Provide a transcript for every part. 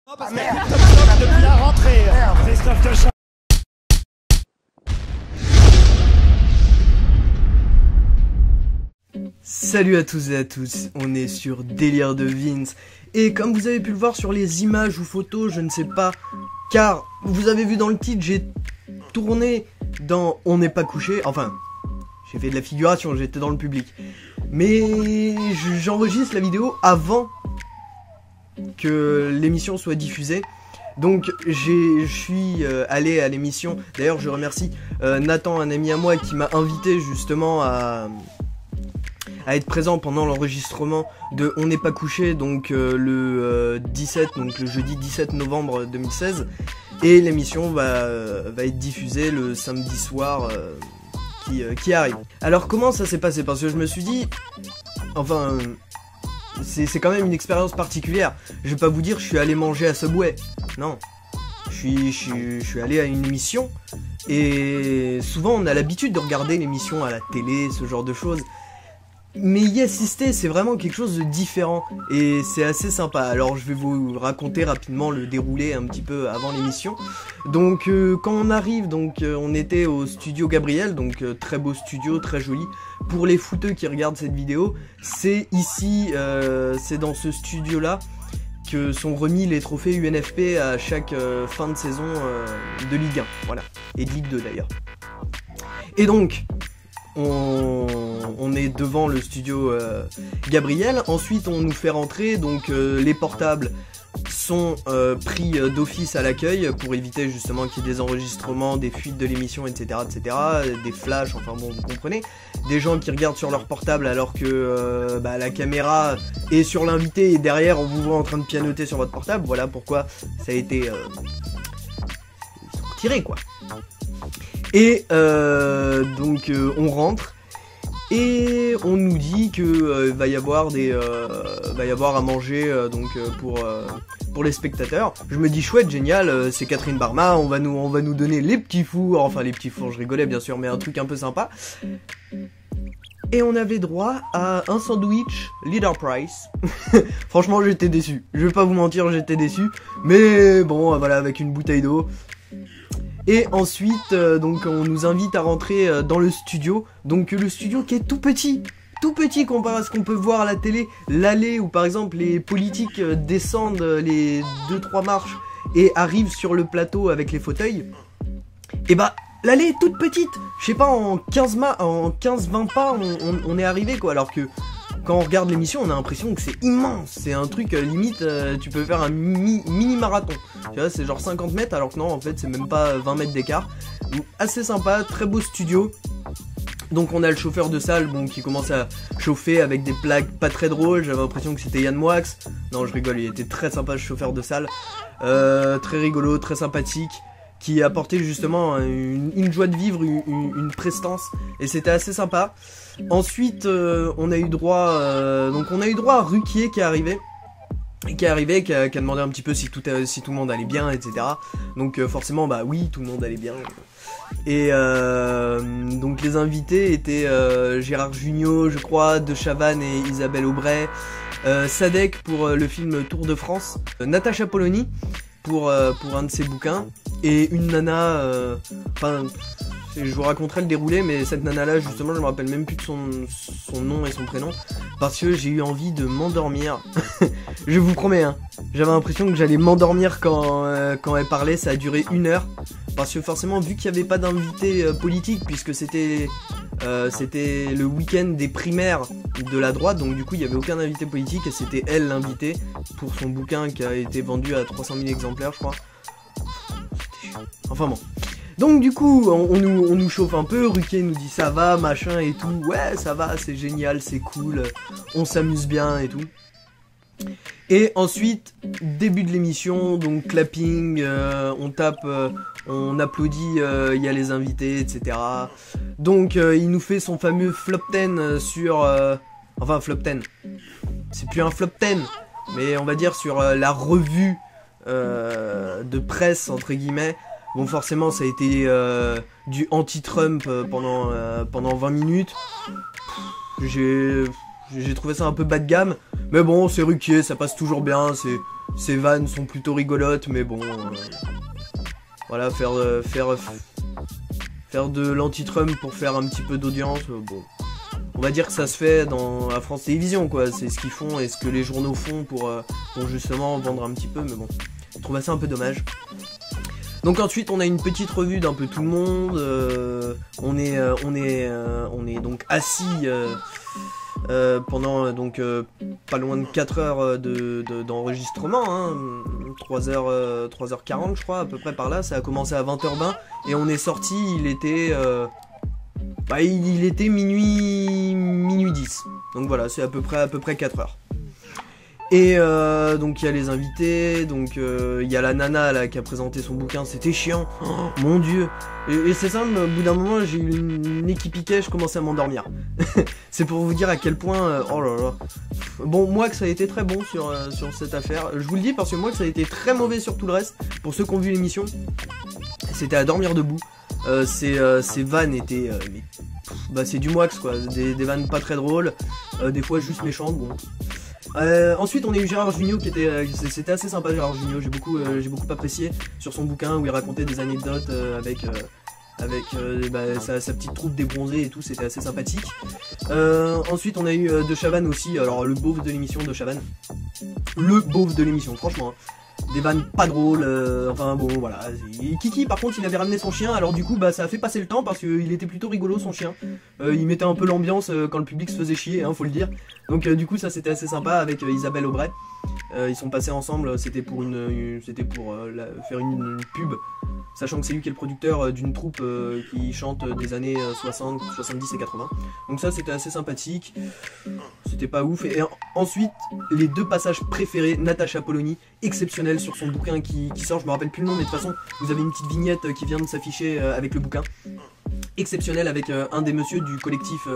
Ah merde, depuis la rentrée, Christophe Deschamps. Salut à tous et à tous, on est sur Délire de Vince. Et comme vous avez pu le voir sur les images ou photos, je ne sais pas, car vous avez vu dans le titre, j'ai tourné dans On n'est pas couché, enfin, j'ai fait de la figuration, j'étais dans le public. Mais j'enregistre la vidéo avant que l'émission soit diffusée. Donc je suis allé à l'émission. D'ailleurs je remercie Nathan, un ami à moi, qui m'a invité justement à être présent pendant l'enregistrement de On n'est pas couché, donc le 17, donc le jeudi 17 novembre 2016. Et l'émission va être diffusée le samedi soir qui arrive. Alors comment ça s'est passé? Parce que je me suis dit, enfin, c'est quand même une expérience particulière. Je vais pas vous dire je suis allé manger à Subway. Non. Je suis allé à une émission. Et souvent on a l'habitude de regarder l'émission à la télé, ce genre de choses. Mais y assister, c'est vraiment quelque chose de différent. Et c'est assez sympa. Alors je vais vous raconter rapidement le déroulé un petit peu avant l'émission. Donc quand on arrive, on était au studio Gabriel. Donc très beau studio, très joli. Pour les footeux qui regardent cette vidéo, c'est ici, c'est dans ce studio là que sont remis les trophées UNFP à chaque fin de saison de Ligue 1, voilà, et de Ligue 2 d'ailleurs. Et donc, on est devant le studio Gabriel. Ensuite, on nous fait rentrer, donc les portables sont pris d'office à l'accueil pour éviter justement qu'il y ait des enregistrements, des fuites de l'émission, etc., etc., des flashs, enfin bon, vous comprenez, des gens qui regardent sur leur portable alors que la caméra est sur l'invité et derrière on vous voit en train de pianoter sur votre portable. Voilà pourquoi ça a été retiré, quoi. Et on rentre. Et on nous dit que va y avoir à manger pour les spectateurs. Je me dis chouette, génial, c'est Catherine Barma, on va nous donner les petits fours, enfin les petits fours, je rigolais bien sûr, mais un truc un peu sympa. Et on avait droit à un sandwich Leader Price. Franchement, j'étais déçu. Je vais pas vous mentir, j'étais déçu, mais bon, voilà, avec une bouteille d'eau. Et ensuite, on nous invite à rentrer dans le studio. Donc le studio qui est tout petit comparé à ce qu'on peut voir à la télé. L'allée où par exemple les politiques descendent les 2-3 marches et arrivent sur le plateau avec les fauteuils. Et l'allée est toute petite. Je sais pas, en 15-20 pas on est arrivé, quoi. Alors que quand on regarde l'émission, on a l'impression que c'est immense. C'est un truc, limite, tu peux faire un mini-marathon. Tu vois, c'est genre 50 mètres, alors que non, en fait, c'est même pas 20 mètres d'écart. Assez sympa, très beau studio. Donc on a le chauffeur de salle, qui commence à chauffer avec des blagues pas très drôles. J'avais l'impression que c'était Yann Moix. Non, je rigole, il était très sympa, ce chauffeur de salle. Très rigolo, très sympathique, qui apportait justement une joie de vivre, une prestance, et c'était assez sympa. Ensuite, on a eu droit à Ruquier qui est arrivé, qui a demandé un petit peu si tout le monde allait bien, etc. Donc forcément, oui, tout le monde allait bien. Et donc les invités étaient Gérard Jugnot, je crois, De Chavannes et Isabelle Aubray, Sadek pour le film Tour de France, Natacha Polony pour un de ses bouquins, et une nana, je vous raconterai le déroulé, mais cette nana là justement je me rappelle même plus de son nom et son prénom, parce que j'ai eu envie de m'endormir. Je vous promets, hein, j'avais l'impression que j'allais m'endormir quand elle parlait. Ça a duré 1 heure, parce que forcément vu qu'il n'y avait pas d'invité politique, puisque c'était le week-end des primaires de la droite, donc du coup il n'y avait aucun invité politique, et c'était elle l'invitée pour son bouquin qui a été vendu à 300 000 exemplaires, je crois. Enfin bon. Donc du coup, on nous chauffe un peu, Ruquier nous dit ça va, machin et tout. Ouais, ça va, c'est génial, c'est cool, on s'amuse bien et tout. Et ensuite, début de l'émission, donc clapping, on tape, on applaudit, il y a les invités, etc. Donc il nous fait son fameux flop 10 sur... enfin flop 10, c'est plus un flop 10, mais on va dire sur la revue de presse, entre guillemets. Bon, forcément, ça a été du anti-Trump pendant 20 minutes. J'ai trouvé ça un peu bas de gamme. Mais bon, c'est Ruquier, ça passe toujours bien. Ses vannes sont plutôt rigolotes, mais bon, voilà, faire de l'anti-Trump pour faire un petit peu d'audience, bon, on va dire que ça se fait à France Télévisions, quoi. C'est ce qu'ils font et ce que les journaux font pour justement vendre un petit peu, mais bon, je trouve ça un peu dommage. Donc ensuite on a une petite revue d'un peu tout le monde, on est donc assis pendant pas loin de 4 heures d'enregistrement, hein, 3h40 je crois, à peu près par là. Ça a commencé à 20h20 et on est sorti, il était minuit 10, donc voilà, c'est à peu près 4 heures. Et donc il y a les invités, donc il y a la nana là qui a présenté son bouquin, c'était chiant, oh, mon dieu. Et c'est ça, au bout d'un moment j'ai eu une nez qui piquait, je commençais à m'endormir. C'est pour vous dire à quel point, oh là là. Bon, moi que ça a été très bon sur cette affaire, je vous le dis parce que moi que ça a été très mauvais sur tout le reste, pour ceux qui ont vu l'émission, c'était à dormir debout. Ces vannes étaient, c'est du moix quoi, des vannes pas très drôles, des fois juste méchantes, bon. Ensuite on a eu Gérard Jugnot qui c'était assez sympa. Gérard Jugnot, j'ai beaucoup apprécié sur son bouquin où il racontait des anecdotes avec sa petite troupe des bronzés et tout, c'était assez sympathique. Ensuite on a eu De Chavannes aussi, alors le beauf de l'émission De Chavannes, le beauf de l'émission franchement, hein. Des vannes pas drôles, enfin bon voilà. Kiki par contre il avait ramené son chien, alors du coup ça a fait passer le temps parce qu'il était plutôt rigolo son chien. Il mettait un peu l'ambiance quand le public se faisait chier, hein, faut le dire. Donc du coup ça c'était assez sympa avec Isabelle Aubray. Ils sont passés ensemble, c'était pour faire une pub, sachant que c'est lui qui est le producteur d'une troupe qui chante des années 60, 70 et 80. Donc ça c'était assez sympathique, c'était pas ouf. Et ensuite les deux passages préférés, Natacha Polony, exceptionnelle sur son bouquin qui sort, je me rappelle plus le nom mais de toute façon vous avez une petite vignette qui vient de s'afficher avec le bouquin. Exceptionnelle avec un des messieurs du collectif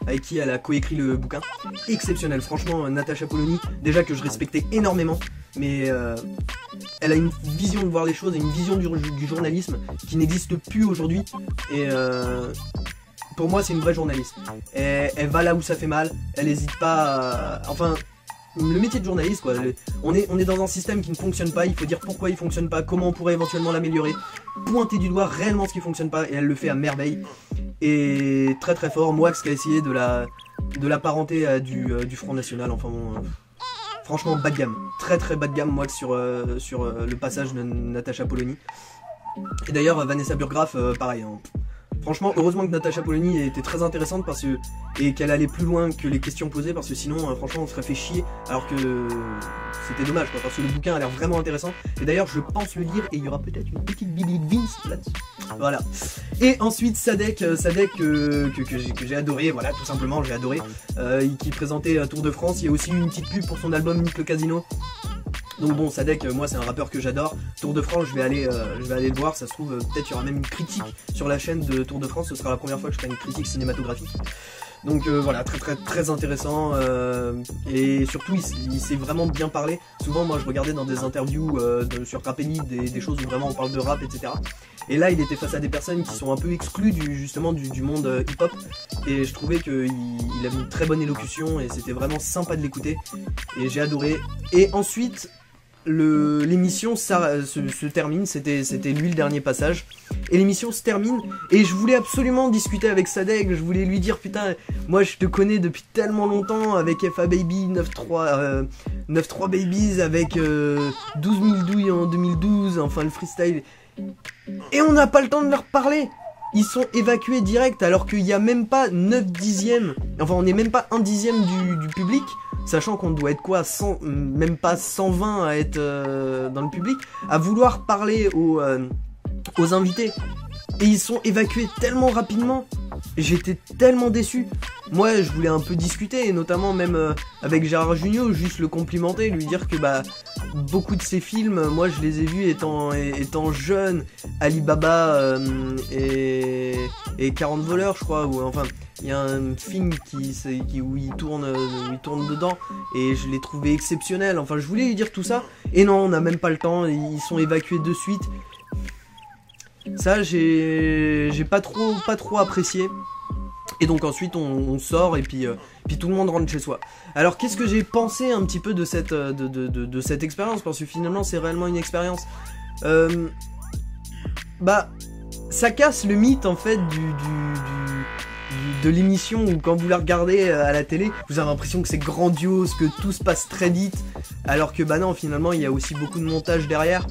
avec qui elle a coécrit le bouquin. Exceptionnel, franchement, Natacha Polony, déjà que je respectais énormément, mais elle a une vision de voir les choses et une vision du journalisme qui n'existe plus aujourd'hui. Et pour moi, c'est une vraie journaliste. Elle va là où ça fait mal, elle n'hésite pas enfin, le métier de journaliste, quoi. On est dans un système qui ne fonctionne pas, il faut dire pourquoi il fonctionne pas, comment on pourrait éventuellement l'améliorer, pointer du doigt réellement ce qui fonctionne pas, et elle le fait à merveille. Et très très fort, Moix qui a essayé de l'apparenter à du Front National, enfin bon, franchement bas de gamme, très très bas de gamme Moix sur le passage de Natacha Polony. Et d'ailleurs Vanessa Burgraff, pareil, hein. Franchement, heureusement que Natacha Polony était très intéressante et qu'elle allait plus loin que les questions posées, parce que sinon, franchement, on se serait fait chier, alors que c'était dommage, quoi, parce que le bouquin a l'air vraiment intéressant. Et d'ailleurs, je pense le lire, et il y aura peut-être une petite Bibi de Vince là-dessus. Voilà. Et ensuite, Sadek que j'ai adoré, voilà, tout simplement, j'ai adoré, qui présentait Tour de France. Il y a aussi eu une petite pub pour son album Nick le Casino. Donc bon, Sadek, moi c'est un rappeur que j'adore. Tour de France, je vais aller le voir. Ça se trouve, peut-être il y aura même une critique sur la chaîne de Tour de France. Ce sera la première fois que je ferai une critique cinématographique. Donc voilà, très très très intéressant. Et surtout, il s'est vraiment bien parlé. Souvent, moi je regardais dans des interviews sur Rapelli, des choses où vraiment on parle de rap, etc. Et là, il était face à des personnes qui sont un peu exclues justement du monde hip-hop. Et je trouvais qu'il avait une très bonne élocution et c'était vraiment sympa de l'écouter. Et j'ai adoré. Et ensuite, l'émission se termine, c'était lui le dernier passage, et l'émission se termine, et je voulais absolument discuter avec Sadek, je voulais lui dire putain, moi je te connais depuis tellement longtemps avec FA Baby, 9-3 Babies, avec 12 000 douilles en 2012, enfin le freestyle, et on n'a pas le temps de leur parler. Ils sont évacués direct alors qu'il n'y a même pas 9 dixièmes, enfin on n'est même pas 1 dixième du public, sachant qu'on doit être quoi, même pas 120 à être dans le public, à vouloir parler aux invités. Et ils sont évacués tellement rapidement, j'étais tellement déçu. Moi je voulais un peu discuter, et notamment même avec Gérard Jugnot, juste le complimenter, lui dire que beaucoup de ses films, moi je les ai vus étant jeune, Alibaba et 40 voleurs je crois, ou enfin il y a un film où il tourne dedans, et je l'ai trouvé exceptionnel. Enfin je voulais lui dire tout ça, et non, on n'a même pas le temps, ils sont évacués de suite. Ça j'ai pas trop apprécié. Et donc ensuite on sort, et puis puis tout le monde rentre chez soi. Alors qu'est-ce que j'ai pensé un petit peu de cette, expérience, parce que finalement c'est réellement une expérience. Bah, ça casse le mythe en fait de l'émission où quand vous la regardez à la télé, vous avez l'impression que c'est grandiose, que tout se passe très vite, alors que bah non, finalement il y a aussi beaucoup de montage derrière.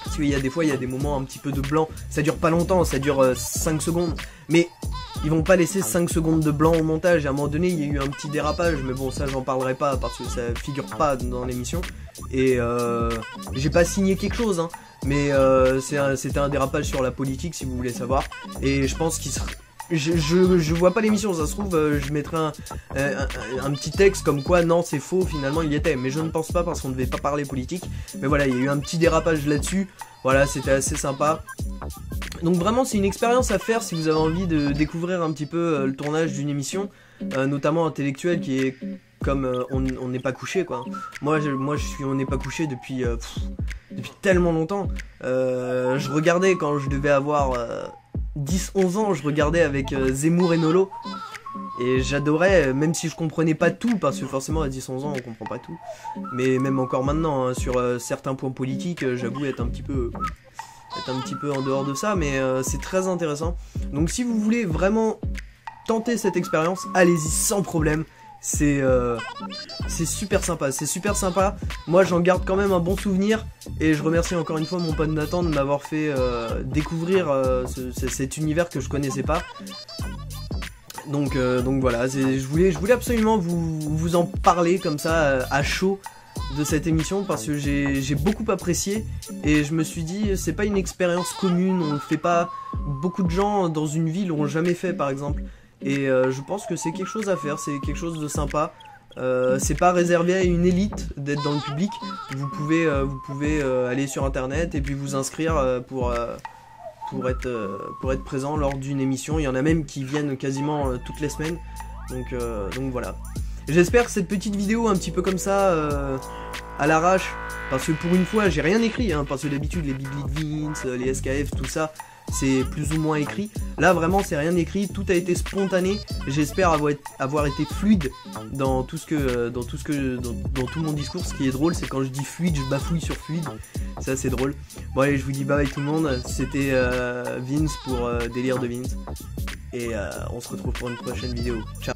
Parce qu'il y a des fois, il y a des moments un petit peu de blanc, ça dure pas longtemps, ça dure 5 secondes, mais ils vont pas laisser 5 secondes de blanc au montage. À un moment donné, il y a eu un petit dérapage, mais bon, ça j'en parlerai pas parce que ça figure pas dans l'émission. Et j'ai pas signé quelque chose, hein, mais c'était un dérapage sur la politique, si vous voulez savoir. Et je pense qu'il serait... Je vois pas l'émission, ça se trouve je mettrai un petit texte comme quoi non c'est faux, finalement il y était, mais je ne pense pas parce qu'on ne devait pas parler politique. Mais voilà, il y a eu un petit dérapage là-dessus, voilà, c'était assez sympa. Donc vraiment c'est une expérience à faire si vous avez envie de découvrir un petit peu le tournage d'une émission, notamment intellectuelle, qui est comme on n'est pas couché quoi. Moi je suis on n'est pas couché depuis tellement longtemps. Je regardais quand je devais avoir 10-11 ans, je regardais avec Zemmour et Nolo, et j'adorais, même si je comprenais pas tout, parce que forcément à 10-11 ans on comprend pas tout, mais même encore maintenant, hein, sur certains points politiques, j'avoue être un petit peu en dehors de ça, mais c'est très intéressant. Donc si vous voulez vraiment tenter cette expérience, allez-y sans problème. C'est super sympa, c'est super sympa. Moi j'en garde quand même un bon souvenir, et je remercie encore une fois mon pote Nathan de m'avoir fait découvrir cet univers que je connaissais pas. Donc voilà, je voulais absolument vous en parler comme ça à chaud de cette émission, parce que j'ai beaucoup apprécié, et je me suis dit c'est pas une expérience commune, on le fait pas, beaucoup de gens dans une ville l'ont jamais fait par exemple. Et je pense que c'est quelque chose à faire, c'est quelque chose de sympa. C'est pas réservé à une élite d'être dans le public. Vous pouvez aller sur internet et puis vous inscrire pour être présent lors d'une émission. Il y en a même qui viennent quasiment toutes les semaines. Donc voilà. J'espère que cette petite vidéo un petit peu comme ça à l'arrache, parce que pour une fois j'ai rien écrit, hein, parce que d'habitude les Bibli de Vince, les SKF, tout ça, c'est plus ou moins écrit. Là vraiment c'est rien écrit, tout a été spontané. J'espère avoir été fluide dans tout mon discours. Ce qui est drôle, c'est quand je dis fluide, je bafouille sur fluide. Ça c'est drôle. Bon allez, je vous dis bye bye tout le monde. C'était Vince pour Délire de Vince. Et on se retrouve pour une prochaine vidéo. Ciao.